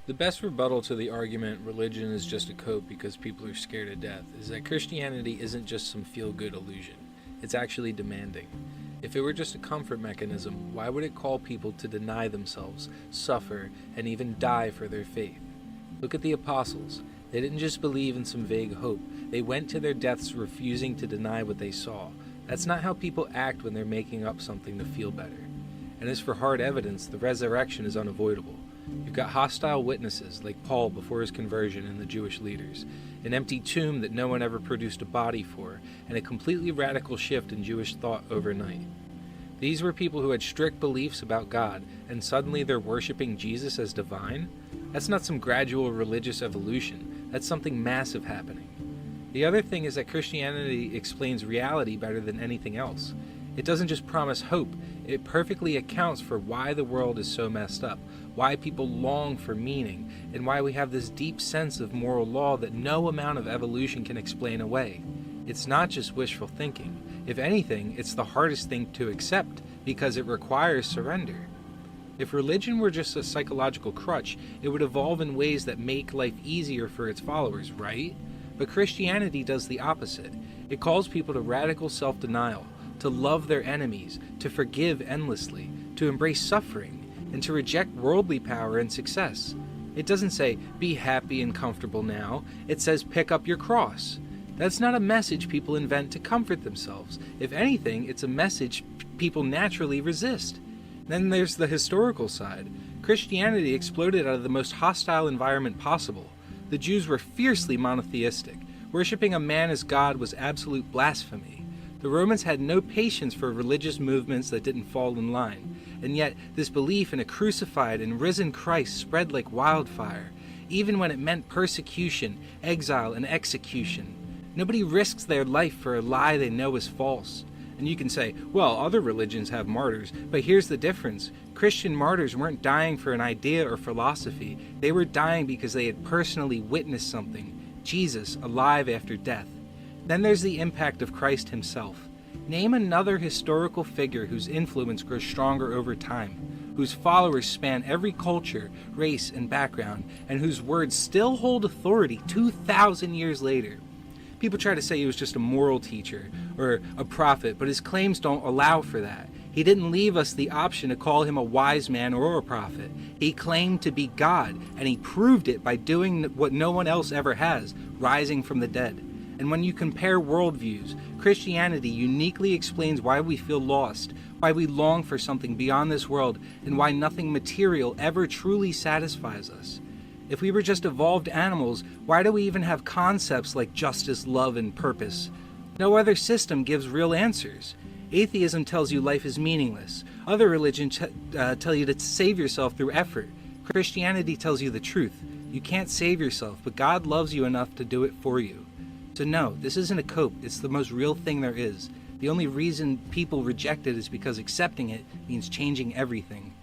The best rebuttal to the argument religion is just a cope because people are scared of death is that Christianity isn't just some feel-good illusion. It's actually demanding. If it were just a comfort mechanism, why would it call people to deny themselves, suffer, and even die for their faith? Look at the apostles. They didn't just believe in some vague hope. They went to their deaths refusing to deny what they saw. That's not how people act when they're making up something to feel better. And as for hard evidence, the resurrection is unavoidable. You've got hostile witnesses like Paul before his conversion and the Jewish leaders, an empty tomb that no one ever produced a body for, and a completely radical shift in Jewish thought overnight. These were people who had strict beliefs about God, and suddenly they're worshiping Jesus as divine? That's not some gradual religious evolution. That's something massive happening. The other thing is that Christianity explains reality better than anything else. It doesn't just promise hope, it perfectly accounts for why the world is so messed up, why people long for meaning, and why we have this deep sense of moral law that no amount of evolution can explain away. It's not just wishful thinking. If anything, it's the hardest thing to accept because it requires surrender. If religion were just a psychological crutch, it would evolve in ways that make life easier for its followers, right? But Christianity does the opposite. It calls people to radical self-denial, to love their enemies, to forgive endlessly, to embrace suffering, and to reject worldly power and success. It doesn't say, be happy and comfortable now. It says, pick up your cross. That's not a message people invent to comfort themselves. If anything, it's a message people naturally resist. Then there's the historical side. Christianity exploded out of the most hostile environment possible. The Jews were fiercely monotheistic. Worshipping a man as God was absolute blasphemy. The Romans had no patience for religious movements that didn't fall in line, and yet this belief in a crucified and risen Christ spread like wildfire, even when it meant persecution, exile, and execution. Nobody risks their life for a lie they know is false. And you can say, well, other religions have martyrs, but here's the difference. Christian martyrs weren't dying for an idea or philosophy. They were dying because they had personally witnessed something, Jesus alive after death. Then there's the impact of Christ himself. Name another historical figure whose influence grows stronger over time, whose followers span every culture, race, and background, and whose words still hold authority 2,000 years later. People try to say he was just a moral teacher or a prophet, but his claims don't allow for that. He didn't leave us the option to call him a wise man or a prophet. He claimed to be God, and he proved it by doing what no one else ever has, rising from the dead. And when you compare worldviews, Christianity uniquely explains why we feel lost, why we long for something beyond this world, and why nothing material ever truly satisfies us. If we were just evolved animals, why do we even have concepts like justice, love, and purpose? No other system gives real answers. Atheism tells you life is meaningless. Other religions tell you to save yourself through effort. Christianity tells you the truth. You can't save yourself, but God loves you enough to do it for you. So no, this isn't a cope. It's the most real thing there is. The only reason people reject it is because accepting it means changing everything.